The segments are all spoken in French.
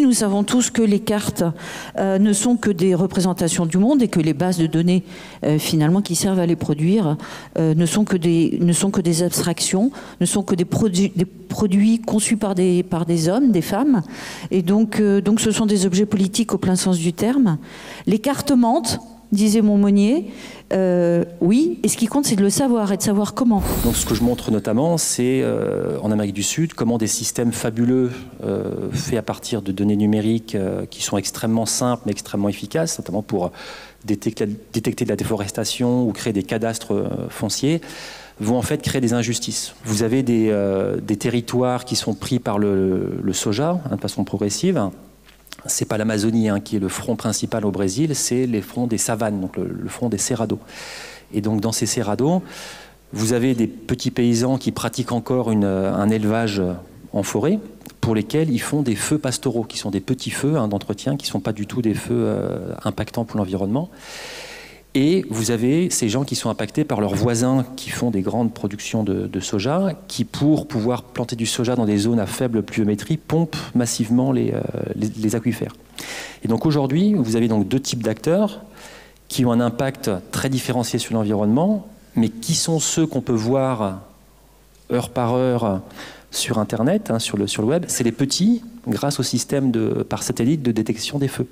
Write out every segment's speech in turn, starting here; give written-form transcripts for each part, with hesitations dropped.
nous savons tous que les cartes ne sont que des représentations du monde et que les bases de données, finalement, qui servent à les produire, ne sont que des abstractions, ne sont que des produits conçus par des hommes, des femmes. Et donc ce sont des objets politiques au plein sens du terme. Les cartes mentent, disait Montmonnier. Oui, et ce qui compte, c'est de le savoir et de savoir comment. Donc ce que je montre notamment, c'est en Amérique du Sud, comment des systèmes fabuleux faits à partir de données numériques qui sont extrêmement simples mais extrêmement efficaces, notamment pour détecter de la déforestation ou créer des cadastres fonciers, vont en fait créer des injustices. Vous avez des territoires qui sont pris par le soja de façon progressive. C'est pas l'Amazonie qui est le front principal au Brésil, c'est les fronts des savanes, donc le front des cerrados. Et donc dans ces cerrados, vous avez des petits paysans qui pratiquent encore un élevage en forêt, pour lesquels ils font des feux pastoraux, qui sont des petits feux d'entretien, qui ne sont pas du tout des feux impactants pour l'environnement. Et vous avez ces gens qui sont impactés par leurs voisins qui font des grandes productions de soja, qui, pour pouvoir planter du soja dans des zones à faible pluviométrie, pompent massivement les aquifères. Et donc aujourd'hui, vous avez donc deux types d'acteurs qui ont un impact très différencié sur l'environnement, mais qui sont ceux qu'on peut voir heure par heure sur Internet, sur le web. C'est les petits, grâce au système par satellite de détection des feux.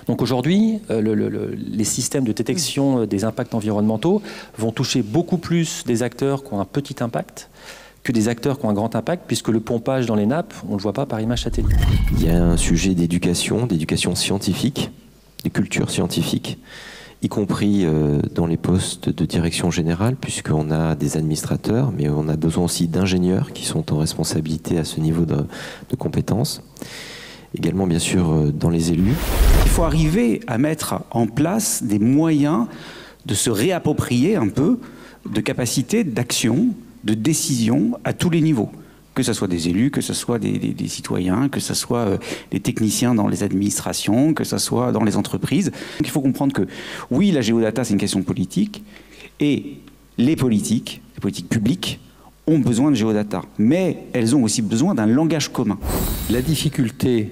Donc aujourd'hui, les systèmes de détection des impacts environnementaux vont toucher beaucoup plus des acteurs qui ont un petit impact que des acteurs qui ont un grand impact, puisque le pompage dans les nappes, on ne le voit pas par image satellite. Il y a un sujet d'éducation scientifique, de culture scientifique, y compris dans les postes de direction générale, puisqu'on a des administrateurs, mais on a besoin aussi d'ingénieurs qui sont en responsabilité à ce niveau de compétences. Également, bien sûr, dans les élus. Il faut arriver à mettre en place des moyens de se réapproprier un peu de capacités d'action, de décision à tous les niveaux. Que ce soit des élus, que ce soit des citoyens, que ce soit des techniciens dans les administrations, que ce soit dans les entreprises. Donc il faut comprendre que, oui, la géodata, c'est une question politique, et les politiques publiques, ont besoin de géodata, mais elles ont aussi besoin d'un langage commun. La difficulté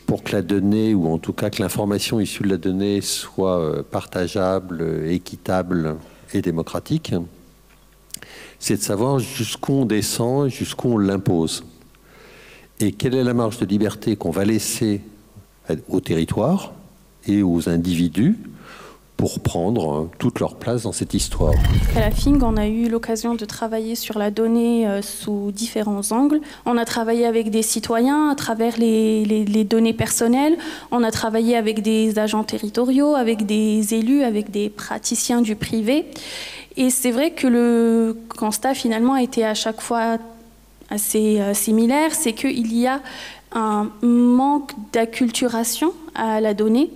pour que la donnée, ou en tout cas que l'information issue de la donnée soit partageable, équitable et démocratique, c'est de savoir jusqu'où on descend, jusqu'où on l'impose. Et quelle est la marge de liberté qu'on va laisser au territoire et aux individus pour prendre toute leur place dans cette histoire. À la FING, on a eu l'occasion de travailler sur la donnée sous différents angles. On a travaillé avec des citoyens à travers les données personnelles. On a travaillé avec des agents territoriaux, avec des élus, avec des praticiens du privé. Et c'est vrai que le constat finalement a été à chaque fois assez similaire, c'est qu'il y a un manque d'acculturation à la donnée.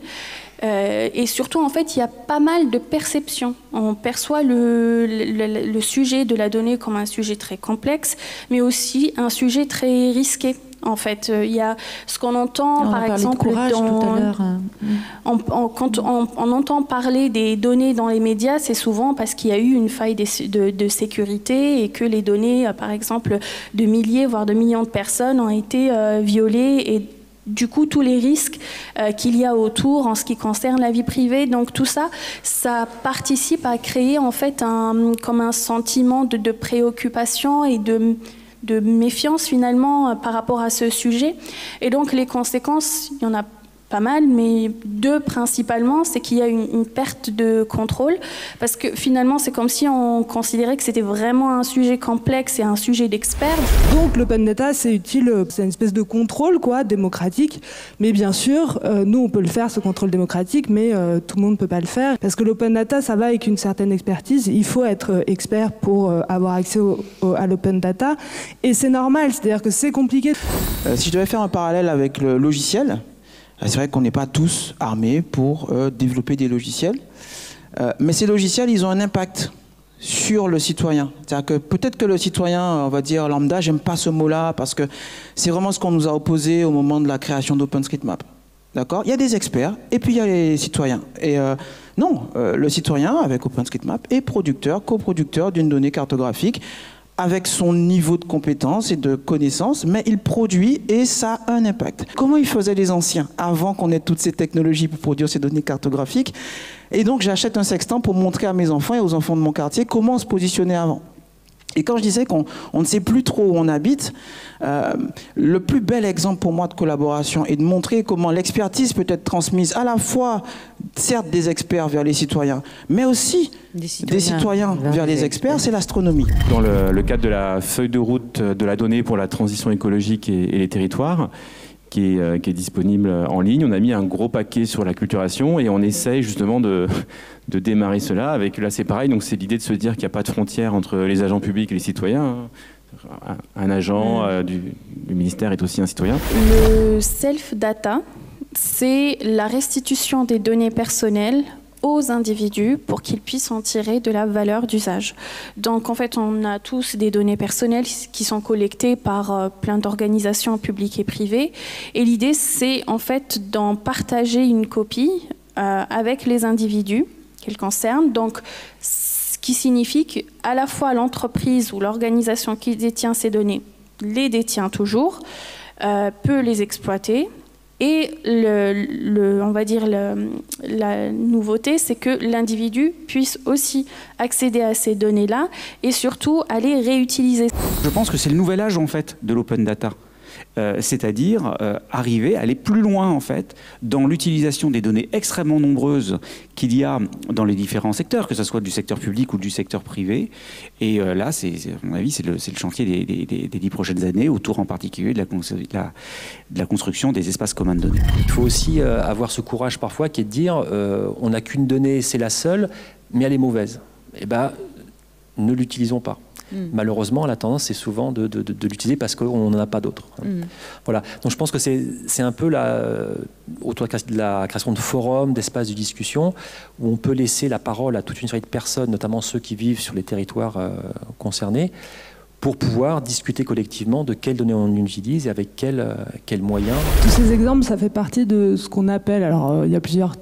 Et surtout, en fait, il y a pas mal de perceptions. On perçoit le sujet de la donnée comme un sujet très complexe, mais aussi un sujet très risqué. En fait, il y a ce qu'on entend, par exemple, quand on entend parler des données dans les médias, c'est souvent parce qu'il y a eu une faille de sécurité et que les données, par exemple, de milliers, voire de millions de personnes ont été violées et du coup, tous les risques qu'il y a autour en ce qui concerne la vie privée. Donc tout ça, ça participe à créer en fait comme un sentiment de préoccupation et de méfiance finalement par rapport à ce sujet. Et donc les conséquences, il y en a pas mal, mais deux principalement, c'est qu'il y a une perte de contrôle, parce que finalement c'est comme si on considérait que c'était vraiment un sujet complexe et un sujet d'experts. Donc l'open data c'est utile, c'est une espèce de contrôle démocratique, mais bien sûr nous on peut le faire ce contrôle démocratique, mais tout le monde ne peut pas le faire, parce que l'open data ça va avec une certaine expertise, il faut être expert pour avoir accès à l'open data, et c'est normal, c'est-à-dire que c'est compliqué. Si je devais faire un parallèle avec le logiciel, c'est vrai qu'on n'est pas tous armés pour développer des logiciels, mais ces logiciels, ils ont un impact sur le citoyen. C'est-à-dire que peut-être que le citoyen, on va dire lambda, j'aime pas ce mot-là, parce que c'est vraiment ce qu'on nous a opposé au moment de la création d'OpenStreetMap. D'accord ? Il y a des experts, et puis il y a les citoyens. Et non, le citoyen, avec OpenStreetMap, est producteur, coproducteur d'une donnée cartographique, avec son niveau de compétence et de connaissance, mais il produit et ça a un impact. Comment ils faisaient les anciens avant qu'on ait toutes ces technologies pour produire ces données cartographiques? Et donc j'achète un sextant pour montrer à mes enfants et aux enfants de mon quartier comment on se positionnait avant. Et quand je disais qu'on ne sait plus trop où on habite, le plus bel exemple pour moi de collaboration est de montrer comment l'expertise peut être transmise à la fois, certes, des experts vers les citoyens, mais aussi des citoyens vers les experts, c'est l'astronomie. Dans le cadre de la feuille de route de la donnée pour la transition écologique et les territoires, qui est disponible en ligne, on a mis un gros paquet sur l'acculturation et on essaye justement de démarrer cela avec, là c'est pareil, donc c'est l'idée de se dire qu'il n'y a pas de frontière entre les agents publics et les citoyens. Un agent du ministère est aussi un citoyen. Le self-data, c'est la restitution des données personnelles aux individus pour qu'ils puissent en tirer de la valeur d'usage. Donc en fait, on a tous des données personnelles qui sont collectées par plein d'organisations publiques et privées. Et l'idée, c'est en fait d'en partager une copie avec les individus qu'elles concernent. Donc, ce qui signifie qu'à la fois l'entreprise ou l'organisation qui détient ces données les détient toujours, peut les exploiter. Et on va dire la nouveauté, c'est que l'individu puisse aussi accéder à ces données-là et surtout à les réutiliser. Je pense que c'est le nouvel âge en fait de l'open data. C'est-à-dire arriver à aller plus loin en fait dans l'utilisation des données extrêmement nombreuses qu'il y a dans les différents secteurs, que ce soit du secteur public ou du secteur privé. Et là, à mon avis, c'est le chantier des 10 prochaines années, autour en particulier de la construction des espaces communs de données. Il faut aussi avoir ce courage parfois qui est de dire on n'a qu'une donnée, c'est la seule, mais elle est mauvaise. Eh ben, ne l'utilisons pas. Malheureusement, la tendance, c'est souvent de l'utiliser parce qu'on n'en a pas d'autres. Voilà. Donc je pense que c'est un peu autour de la création de forums, d'espaces de discussion, où on peut laisser la parole à toute une série de personnes, notamment ceux qui vivent sur les territoires concernés, pour pouvoir discuter collectivement de quelles données on utilise et avec quels moyens. Tous ces exemples, ça fait partie de ce qu'on appelle, alors il y a plusieurs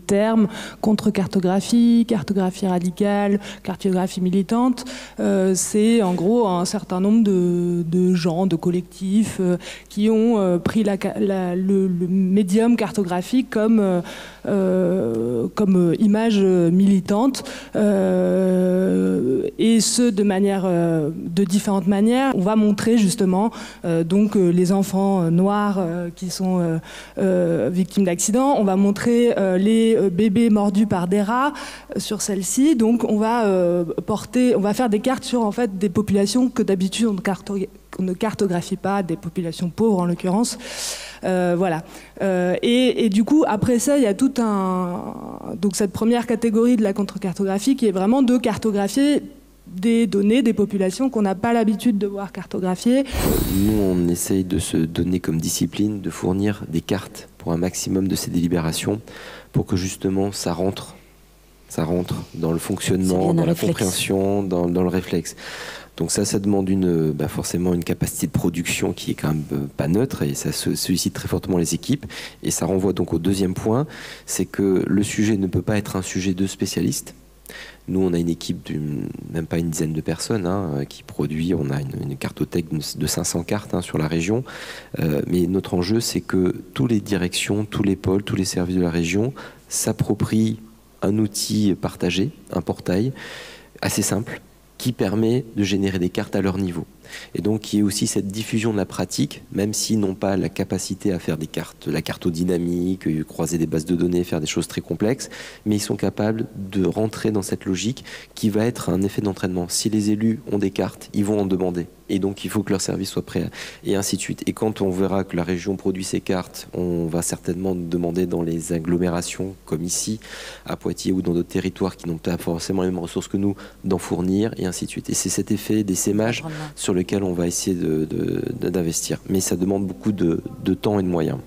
termes, contre-cartographie, cartographie radicale, cartographie militante. C'est en gros un certain nombre de gens, de collectifs qui ont pris le médium cartographique comme image militante et ce de différentes manières. On va montrer justement donc les enfants noirs qui sont victimes d'accidents. On va montrer les bébés mordus par des rats sur celle-ci. Donc on va faire des cartes sur en fait des populations que d'habitude on ne cartographie pas, des populations pauvres en l'occurrence. Voilà. Et du coup, après ça, il y a donc cette première catégorie de la contre-cartographie qui est vraiment de cartographier des données, des populations qu'on n'a pas l'habitude de voir cartographier. Nous, on essaye de se donner comme discipline de fournir des cartes pour un maximum de ces délibérations pour que justement ça rentre dans le fonctionnement, dans la compréhension, dans le réflexe. Donc ça demande forcément une capacité de production qui est quand même pas neutre et ça sollicite très fortement les équipes. Et ça renvoie donc au deuxième point, c'est que le sujet ne peut pas être un sujet de spécialistes. Nous, on a une équipe même pas une dizaine de personnes qui produit, on a une cartothèque de 500 cartes sur la région. Mais notre enjeu, c'est que toutes les directions, tous les pôles, tous les services de la région s'approprient un outil partagé, un portail assez simple, qui permet de générer des cartes à leur niveau. Et donc, il y a aussi cette diffusion de la pratique, même s'ils n'ont pas la capacité à faire des cartes, la cartodynamique, croiser des bases de données, faire des choses très complexes, mais ils sont capables de rentrer dans cette logique qui va être un effet d'entraînement. Si les élus ont des cartes, ils vont en demander. Et donc, il faut que leur service soit prêt, et ainsi de suite. Et quand on verra que la région produit ses cartes, on va certainement demander dans les agglomérations, comme ici, à Poitiers ou dans d'autres territoires qui n'ont pas forcément les mêmes ressources que nous, d'en fournir, et ainsi de suite. Et c'est cet effet d'essaimage sur lequel on va essayer d'investir. Mais ça demande beaucoup de temps et de moyens.